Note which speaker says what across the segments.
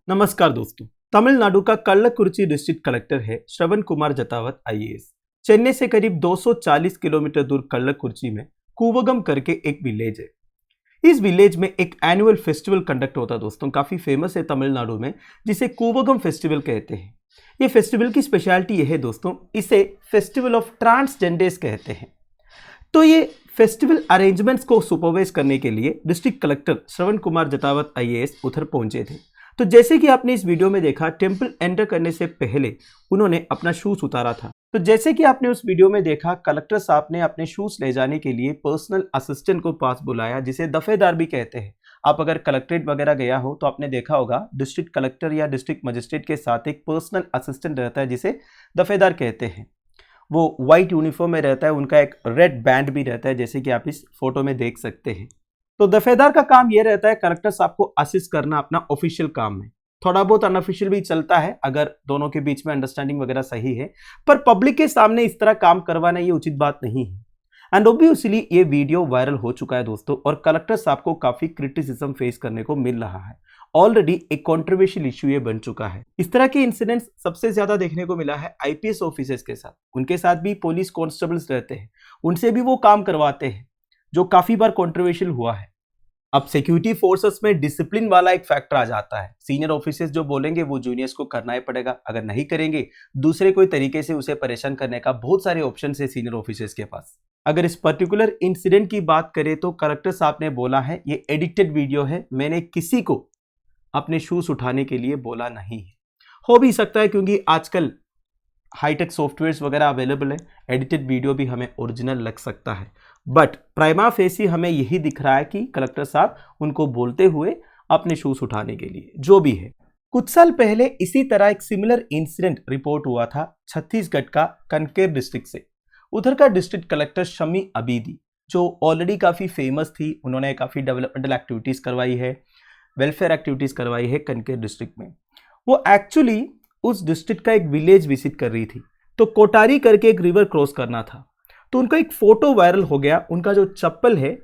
Speaker 1: नमस्कार दोस्तों, तमिलनाडु का कल्लकुरिची डिस्ट्रिक्ट कलेक्टर है श्रवण कुमार जतावत आईएएस। चेन्नई से करीब 240 किलोमीटर दूर कल्लकुरिची में कूवगम करके एक विलेज है। इस विलेज में एक एनुअल फेस्टिवल कंडक्ट होता है दोस्तों, काफी फेमस है तमिलनाडु में, जिसे कूवगम फेस्टिवल कहते हैं। ये फेस्टिवल की स्पेशलिटी यह है दोस्तों, इसे फेस्टिवल ऑफ ट्रांसजेंडर्स कहते हैं। तो ये फेस्टिवल अरेंजमेंट्स को सुपरवाइज करने के लिए डिस्ट्रिक्ट कलेक्टर श्रवण कुमार जतावत आईएएस उधर पहुंचे थे। तो जैसे कि आपने इस वीडियो में देखा, टेंपल एंटर करने से पहले उन्होंने अपना शूज उतारा था। तो जैसे कि आपने उस वीडियो में देखा, कलेक्टर साहब ने अपने शूज ले जाने के लिए पर्सनल असिस्टेंट को पास बुलाया, जिसे दफेदार भी कहते हैं। आप अगर कलेक्ट्रेट वगैरह गया हो तो आपने देखा होगा, डिस्ट्रिक्ट कलेक्टर या डिस्ट्रिक्ट मजिस्ट्रेट के साथ एक पर्सनल असिस्टेंट रहता है, जिसे दफेदार कहते हैं। वो व्हाइट यूनिफॉर्म में रहता है, उनका एक रेड बैंड भी रहता है, जैसे कि आप इस फोटो में देख सकते हैं। तो दफेदार का काम यह रहता है कलेक्टर साहब को असिस्ट करना अपना ऑफिशियल काम में। थोड़ा बहुत अनऑफिशियल भी चलता है अगर दोनों के बीच में अंडरस्टैंडिंग वगैरह सही है, पर पब्लिक के सामने इस तरह काम करवाना ये उचित बात नहीं है। एंड ऑब्वियसली ये वीडियो वायरल हो चुका है दोस्तों, और कलेक्टर साहब को काफी क्रिटिसिज्म फेस करने को मिल रहा है। ऑलरेडी एक कंट्रोवर्शियल इश्यू ये बन चुका है। इस तरह के इंसिडेंट्स सबसे ज्यादा देखने को मिला है आईपीएस ऑफिसर्स के साथ। उनके साथ भी पुलिस कांस्टेबल्स रहते हैं, उनसे भी वो काम करवाते हैं, जो काफी बार कंट्रोवर्शियल हुआ है। अब सिक्योरिटी फोर्सेस में डिसिप्लिन वाला एक फैक्टर आ जाता है। सीनियर ऑफिसर्स जो बोलेंगे वो जूनियर्स को करना ही पड़ेगा। अगर नहीं करेंगे, दूसरे कोई तरीके से उसे परेशान करने का बहुत सारे ऑप्शन है सीनियर ऑफिसर्स के पास। अगर इस पर्टिकुलर इंसिडेंट की बात करें तो कलेक्टर साहब ने बोला है ये एडिटेड वीडियो है, मैंने किसी को अपने शूज उठाने के लिए बोला नहीं है। हो भी सकता है क्योंकि आजकल हाईटेक सॉफ्टवेयर्स वगैरह अवेलेबल है, एडिटेड वीडियो भी हमें ओरिजिनल लग सकता है। बट प्राइमा फेसी हमें यही दिख रहा है कि कलेक्टर साहब उनको बोलते हुए अपने शूज उठाने के लिए, जो भी है। कुछ साल पहले इसी तरह एक सिमिलर इंसिडेंट रिपोर्ट हुआ था छत्तीसगढ़ का कनकेर डिस्ट्रिक्ट से। उधर का डिस्ट्रिक्ट कलेक्टर शमी अबीदी, जो ऑलरेडी काफी फेमस थी, उन्होंने काफी डेवलपमेंटल एक्टिविटीज करवाई है, वेलफेयर एक्टिविटीज करवाई है कनकेर डिस्ट्रिक्ट में। वो एक्चुअली उस डिस्ट्रिक्ट का एक विलेज विजिट कर रही थी। तो कोटारी करके एक रिवर क्रॉस करना था, तो उनका एक फोटो वायरल हो गया। उनका जो चप्पल है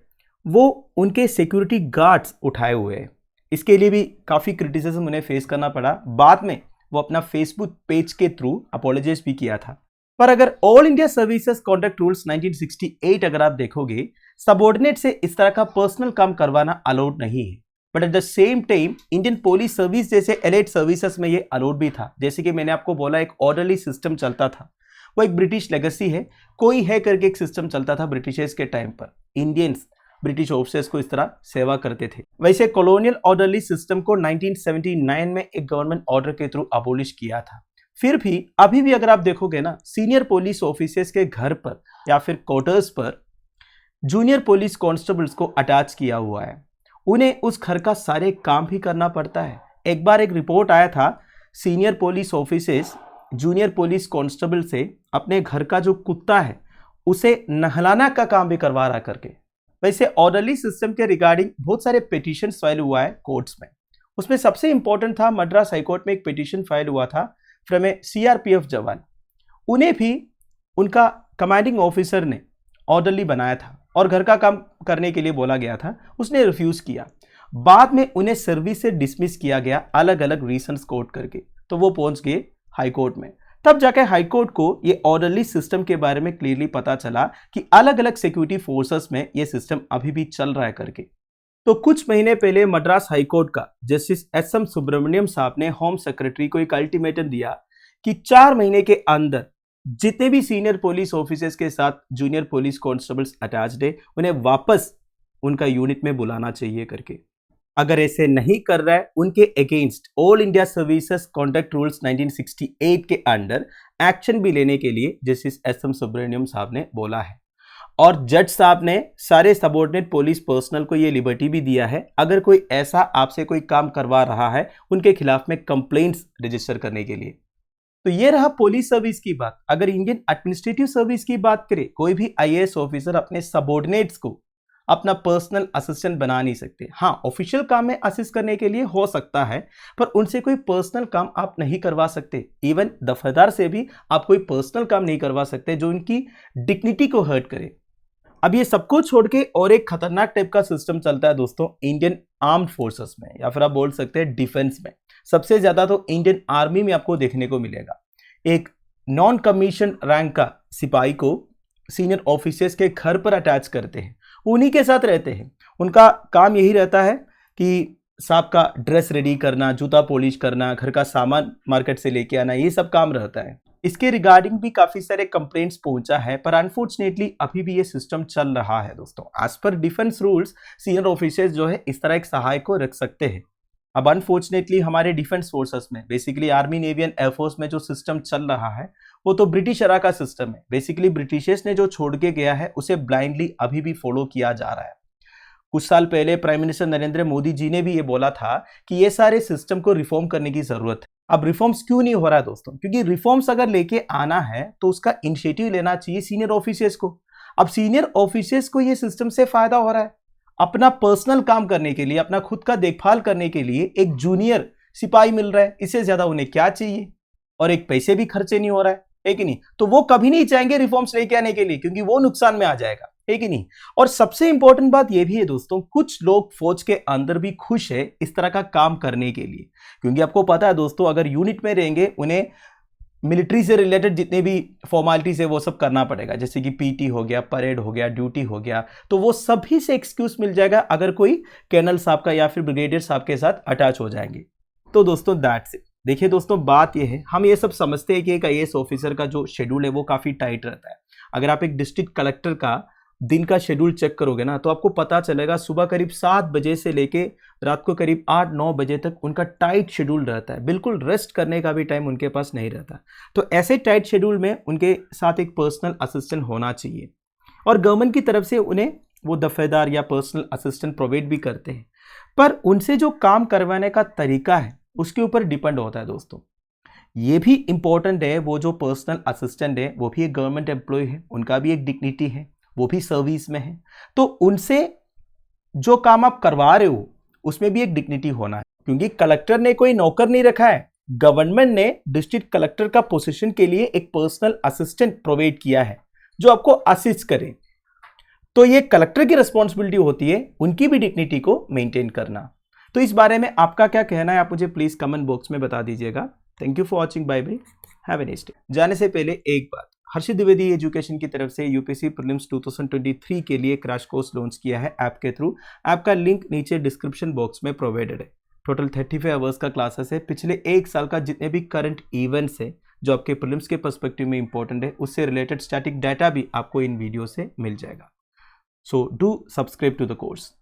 Speaker 1: वो उनके सिक्योरिटी गार्ड्स उठाए हुए हैं। इसके लिए भी काफी क्रिटिसिज्म उन्हें फेस करना पड़ा। बाद में वो अपना फेसबुक पेज के थ्रू अपोलोजाइज भी किया था। पर अगर all India services contract rules 1968 अगर आप देखोगे, सबऑर्डिनेट से इस तरह का पर्सनल काम करवाना अलाउड नहीं है। But at the same time Indian police service जैसे एलाइड सर्विसेज में ये अलाउड भी था। जैसे कि मैंने आपको बोला, एक ऑर्डरली सिस्टम चलता था, वो एक ब्रिटिश लेगेसी है। कोई है करके एक सिस्टम चलता था ब्रिटिशर्स के टाइम पर। इंडियंस ब्रिटिश ऑफिसर्स को इस तरह सेवा करते थे। वैसे कॉलोनियल ऑर्डरली सिस्टम को 1979 में एक गवर्नमेंट ऑर्डर के थ्रू अबोलिश किया था। फिर भी अभी भी अगर आप देखोगे ना, सीनियर पुलिस ऑफिसर्स के घर पर या फिर क्वार्टर्स पर जूनियर पुलिस कांस्टेबल्स को अटैच किया हुआ है। उन्हें उस घर का सारे काम भी करना पड़ता है। एक बार एक रिपोर्ट आया था, senior police officers junior police constable से अपने घर का जो कुत्ता है उसे नहलाना का काम भी करवा रहा करके। वैसे ऑर्डरली सिस्टम के रिगार्डिंग बहुत सारे पिटीशन फाइल हुआ है कोर्ट्स में। उसमें सबसे इंपॉर्टेंट था, मद्रास हाईकोर्ट में एक पिटीशन फाइल हुआ था फ्रॉम ए सीआरपीएफ जवान। उन्हें भी उनका कमांडिंग ऑफिसर ने ऑर्डरली बनाया था और घर का काम करने के लिए बोला गया था, उसने रिफ्यूज किया। बाद में उन्हें सर्विस से डिसमिस किया गया अलग अलग रीजंस कोट करके। तो वो पहुंच गए हाईकोर्ट में। तब जाकर हाईकोर्ट को ये ऑर्डरली सिस्टम के बारे में क्लियरली पता चला कि अलग अलग सिक्योरिटी फोर्सेस में ये सिस्टम अभी भी चल रहा है करके। तो कुछ महीने पहले मद्रास हाईकोर्ट का जस्टिस एस.एम. सुब्रमण्यम साहब ने होम सेक्रेटरी को एक अल्टीमेटम दिया कि 4 महीने के अंदर जितने भी सीनियर पुलिस ऑफिसर्स के साथ जूनियर पुलिस कांस्टेबल्स अटैच्ड है, उन्हें वापस उनका यूनिट में बुलाना चाहिए करके। अगर ऐसे नहीं कर रहा है, उनके against all India services contract rules 1968 के अंडर एक्शन भी लेने के लिए जस्टिस एस.एम. सुब्रमण्यम साहब ने बोला है। और जज साहब ने सारे सबऑर्डिनेट पुलिस पर्सनल को ये लिबर्टी भी दिया है, अगर कोई ऐसा आपसे कोई काम करवा रहा है, उनके खिलाफ में कंप्लेंट्स रजिस्टर करने के लिए। तो ये रहा पुलिस सर्विस की बात। अगर इंडियन एडमिनिस्ट्रेटिव सर्विस की बात करें, कोई भी आईएएस ऑफिसर अपने सबऑर्डिनेट्स को अपना पर्सनल असिस्टेंट बना नहीं सकते। हाँ, ऑफिशियल काम में असिस्ट करने के लिए हो सकता है, पर उनसे कोई पर्सनल काम आप नहीं करवा सकते। इवन दफेदार से भी आप कोई पर्सनल काम नहीं करवा सकते जो उनकी डिग्निटी को हर्ट करे। अब ये सबको छोड़ के और एक खतरनाक टाइप का सिस्टम चलता है दोस्तों इंडियन आर्म्ड फोर्सेस में, या फिर आप बोल सकते हैं डिफेंस में। सबसे ज्यादा तो इंडियन आर्मी में आपको देखने को मिलेगा। एक नॉन कमीशन रैंक का सिपाही को सीनियर ऑफिसर्स के घर पर अटैच करते हैं, उन्हीं के साथ रहते हैं। उनका काम यही रहता है कि साहब का ड्रेस रेडी करना, जूता पॉलिश करना, घर का सामान मार्केट से लेके आना, ये सब काम रहता है। इसके रिगार्डिंग भी काफी सारे कंप्लेंट्स पहुंचा है, पर अनफॉर्चुनेटली अभी भी ये सिस्टम चल रहा है दोस्तों। As per defence rules senior officers जो है इस तरह एक सहायक को रख सकते हैं। अब अनफॉर्चुनेटली हमारे डिफेंस फोर्सेस में, basically army, navy and air force में जो सिस्टम चल रहा है वो तो ब्रिटिश एरा का सिस्टम है। बेसिकली ब्रिटिशर्स ने जो छोड़ के गया है उसे ब्लाइंडली अभी भी फॉलो किया जा रहा है। कुछ साल पहले प्राइम मिनिस्टर नरेंद्र मोदी जी ने भी ये बोला था कि ये सारे सिस्टम को रिफॉर्म करने की जरूरत है। अब रिफॉर्म्स क्यों नहीं हो रहा है दोस्तों? क्योंकि रिफॉर्म्स अगर लेके आना है तो उसका इनिशिएटिव लेना चाहिए सीनियर ऑफिसर्स को। अब सीनियर ऑफिसर्स को ये सिस्टम से फायदा हो रहा है, अपना पर्सनल काम करने के लिए, अपना खुद का देखभाल करने के लिए एक जूनियर सिपाही मिल रहा है। इससे ज्यादा उन्हें क्या चाहिए? और एक पैसे भी खर्चे नहीं हो रहा है कि नहीं? तो वो कभी नहीं चाहेंगे रिफॉर्म्स लेके आने के लिए, क्योंकि वो नुकसान में आ जाएगा, है कि नहीं? और सबसे इंपॉर्टेंट बात यह भी है दोस्तों, कुछ लोग फौज के अंदर भी खुश है इस तरह का काम करने के लिए, क्योंकि आपको पता है दोस्तों, अगर यूनिट में रहेंगे उन्हें मिलिट्री से रिलेटेड जितने भी फॉर्मेलिटीज है वो सब करना पड़ेगा, जैसे कि पीटी हो गया, परेड हो गया, ड्यूटी हो गया। तो वो सभी से एक्सक्यूज मिल जाएगा अगर कोई कर्नल साहब का या फिर ब्रिगेडियर साहब के साथ अटैच हो जाएंगे। तो दोस्तों दैट्स इट। देखिए दोस्तों, बात यह है, हम ये सब समझते हैं कि एक आईएएस ऑफिसर का जो शेड्यूल है वो काफी टाइट रहता है। अगर आप एक डिस्ट्रिक्ट कलेक्टर का दिन का शेड्यूल चेक करोगे ना, तो आपको पता चलेगा सुबह करीब 7 बजे से लेके रात को करीब 8-9 बजे तक उनका टाइट शेड्यूल रहता है। बिल्कुल रेस्ट करने का भी टाइम उनके पास नहीं रहता। तो ऐसे टाइट शेड्यूल में उनके साथ एक पर्सनल असिस्टेंट होना चाहिए, और गवर्नमेंट की तरफ से उन्हें वो दफेदार या पर्सनल असिस्टेंट प्रोवाइड भी करते हैं। पर उनसे जो काम करवाने का तरीका है उसके ऊपर डिपेंड होता है दोस्तों। ये भी इंपॉर्टेंट है, वो जो पर्सनल असिस्टेंट है वो भी एक गवर्नमेंट एम्प्लॉय है, उनका भी एक डिग्निटी है, वो भी सर्विस में है। तो उनसे जो काम आप करवा रहे हो उसमें भी एक डिग्निटी होना है, क्योंकि कलेक्टर ने कोई नौकर नहीं रखा है। गवर्नमेंट ने डिस्ट्रिक्ट कलेक्टर का पोजीशन के लिए एक पर्सनल असिस्टेंट प्रोवाइड किया है जो आपको असिस्ट करे। तो ये कलेक्टर की रिस्पॉन्सिबिलिटी होती है उनकी भी डिग्निटी को मेंटेन करना। तो इस बारे में आपका क्या कहना है, आप मुझे प्लीज कमेंट बॉक्स में बता दीजिएगा। Thank you for watching, bye bye, have a nice day. जाने से पहले एक बात, हर्षित द्विवेदी एजुकेशन की तरफ से यूपीएससी प्रीलिम्स 2023 के लिए क्रैश कोर्स लॉन्च किया है ऐप के थ्रू। ऐप का लिंक नीचे डिस्क्रिप्शन बॉक्स में प्रोवाइडेड है। टोटल 35 आवर्स का क्लासेस है। पिछले एक साल का जितने भी करंट इवेंट्स है जो आपके प्रीलिम्स के पर्सपेक्टिव में इंपॉर्टेंट है, उससे रिलेटेड स्टैटिक डाटा भी आपको इन वीडियो से मिल जाएगा। So do subscribe to the course.